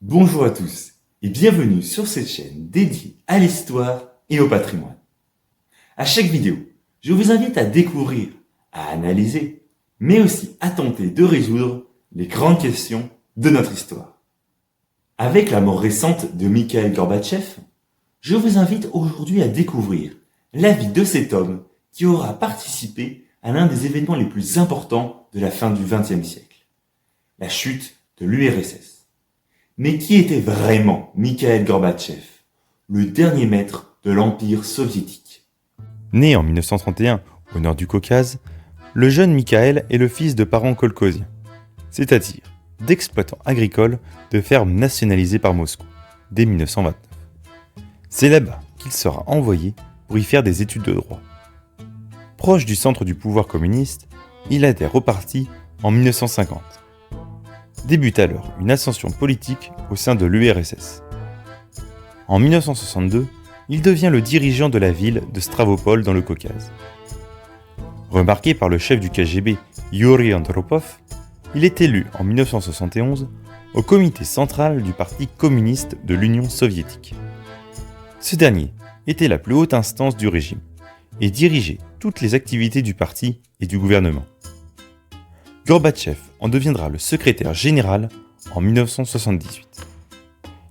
Bonjour à tous et bienvenue sur cette chaîne dédiée à l'histoire et au patrimoine. À chaque vidéo, je vous invite à découvrir, à analyser, mais aussi à tenter de résoudre les grandes questions de notre histoire. Avec la mort récente de Mikhaïl Gorbatchev, je vous invite aujourd'hui à découvrir la vie de cet homme qui aura participé à l'un des événements les plus importants de la fin du XXe siècle, la chute de l'URSS. Mais qui était vraiment Mikhaïl Gorbatchev, le dernier maître de l'Empire soviétique? Né en 1931 au nord du Caucase, le jeune Mikhaïl est le fils de parents kolkhoziens, c'est-à-dire d'exploitants agricoles de fermes nationalisées par Moscou, dès 1929. C'est là-bas qu'il sera envoyé pour y faire des études de droit. Proche du centre du pouvoir communiste, il adhère au parti en 1950. Débute alors une ascension politique au sein de l'URSS. En 1962, il devient le dirigeant de la ville de Stavropol dans le Caucase. Remarqué par le chef du KGB, Yuri Andropov, il est élu en 1971 au comité central du Parti communiste de l'Union soviétique. Ce dernier était la plus haute instance du régime et dirigeait toutes les activités du parti et du gouvernement. Gorbatchev en deviendra le secrétaire général en 1978.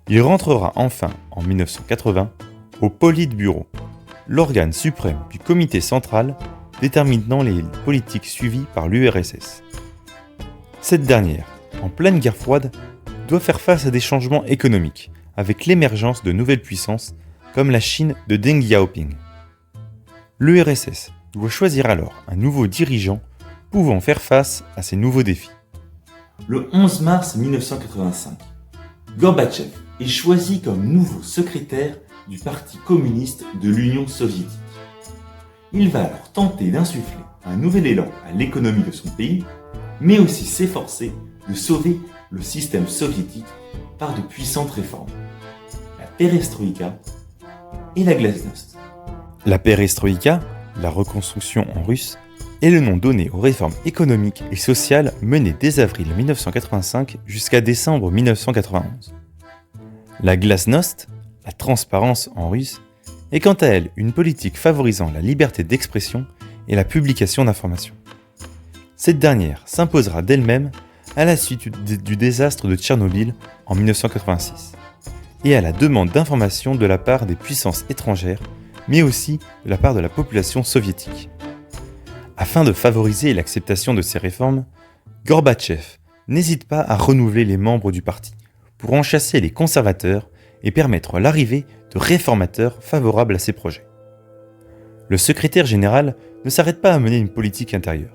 Il rentrera enfin en 1980 au Politburo, l'organe suprême du comité central déterminant les politiques suivies par l'URSS. Cette dernière, en pleine guerre froide, doit faire face à des changements économiques avec l'émergence de nouvelles puissances comme la Chine de Deng Xiaoping. L'URSS doit choisir alors un nouveau dirigeant pouvant faire face à ces nouveaux défis. Le 11 mars 1985, Gorbatchev est choisi comme nouveau secrétaire du Parti communiste de l'Union soviétique. Il va alors tenter d'insuffler un nouvel élan à l'économie de son pays, mais aussi s'efforcer de sauver le système soviétique par de puissantes réformes, la perestroïka et la glasnost. La perestroïka, la reconstruction en russe, est le nom donné aux réformes économiques et sociales menées dès avril 1985 jusqu'à décembre 1991. La glasnost, la transparence en russe, est quant à elle une politique favorisant la liberté d'expression et la publication d'informations. Cette dernière s'imposera d'elle-même à la suite du désastre de Tchernobyl en 1986 et à la demande d'informations de la part des puissances étrangères, mais aussi de la part de la population soviétique. Afin de favoriser l'acceptation de ces réformes, Gorbatchev n'hésite pas à renouveler les membres du parti pour en chasser les conservateurs et permettre l'arrivée de réformateurs favorables à ses projets. Le secrétaire général ne s'arrête pas à mener une politique intérieure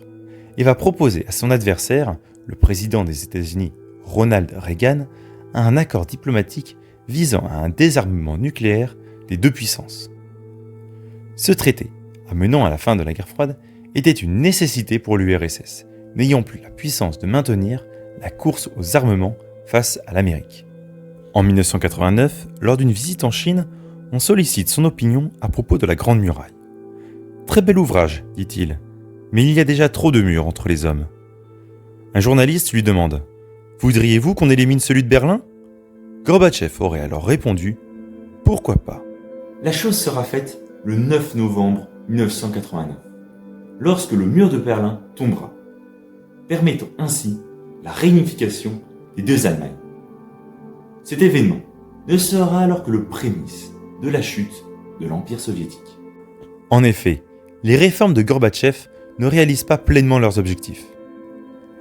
et va proposer à son adversaire, le président des États-Unis Ronald Reagan, un accord diplomatique visant à un désarmement nucléaire des deux puissances. Ce traité, amenant à la fin de la guerre froide, était une nécessité pour l'URSS, n'ayant plus la puissance de maintenir la course aux armements face à l'Amérique. En 1989, lors d'une visite en Chine, on sollicite son opinion à propos de la Grande Muraille. « Très bel ouvrage, dit-il, mais il y a déjà trop de murs entre les hommes. » Un journaliste lui demande « Voudriez-vous qu'on élimine celui de Berlin ?» Gorbatchev aurait alors répondu « Pourquoi pas ?» La chose sera faite le 9 novembre 1989. Lorsque le mur de Berlin tombera, permettant ainsi la réunification des deux Allemagnes. Cet événement ne sera alors que le prémisse de la chute de l'Empire soviétique. En effet, les réformes de Gorbatchev ne réalisent pas pleinement leurs objectifs.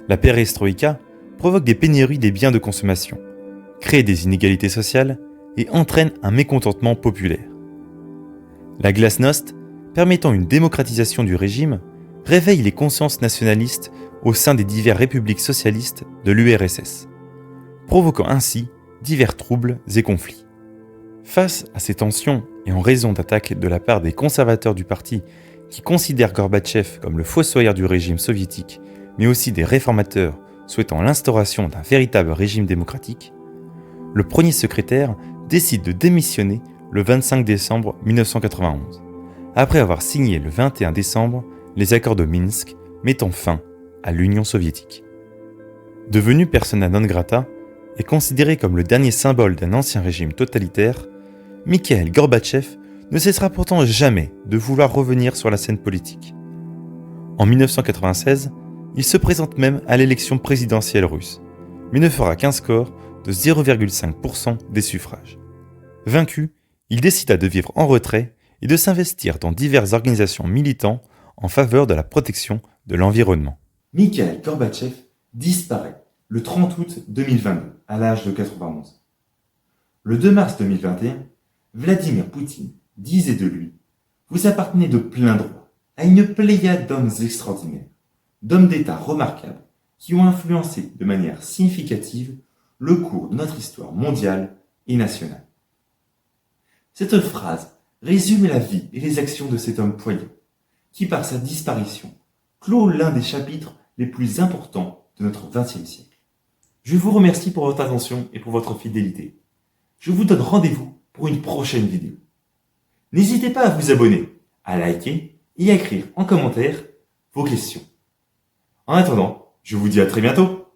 La perestroïka provoque des pénuries des biens de consommation, crée des inégalités sociales et entraîne un mécontentement populaire. La glasnost, permettant une démocratisation du régime, réveille les consciences nationalistes au sein des diverses républiques socialistes de l'URSS, provoquant ainsi divers troubles et conflits. Face à ces tensions et en raison d'attaques de la part des conservateurs du parti qui considèrent Gorbatchev comme le fossoyeur du régime soviétique, mais aussi des réformateurs souhaitant l'instauration d'un véritable régime démocratique, le premier secrétaire décide de démissionner le 25 décembre 1991. Après avoir signé le 21 décembre les accords de Minsk mettant fin à l'Union soviétique. Devenu persona non grata et considéré comme le dernier symbole d'un ancien régime totalitaire, Mikhaïl Gorbatchev ne cessera pourtant jamais de vouloir revenir sur la scène politique. En 1996, il se présente même à l'élection présidentielle russe, mais ne fera qu'un score de 0,5% des suffrages. Vaincu, il décida de vivre en retrait et de s'investir dans diverses organisations militantes en faveur de la protection de l'environnement. Mikhaïl Gorbatchev disparaît le 30 août 2022 à l'âge de 91. Le 2 mars 2021, Vladimir Poutine disait de lui « Vous appartenez de plein droit à une pléiade d'hommes extraordinaires, d'hommes d'État remarquables qui ont influencé de manière significative le cours de notre histoire mondiale et nationale. » Cette phrase résume la vie et les actions de cet homme poignant, qui par sa disparition clôt l'un des chapitres les plus importants de notre XXe siècle. Je vous remercie pour votre attention et pour votre fidélité. Je vous donne rendez-vous pour une prochaine vidéo. N'hésitez pas à vous abonner, à liker et à écrire en commentaire vos questions. En attendant, je vous dis à très bientôt.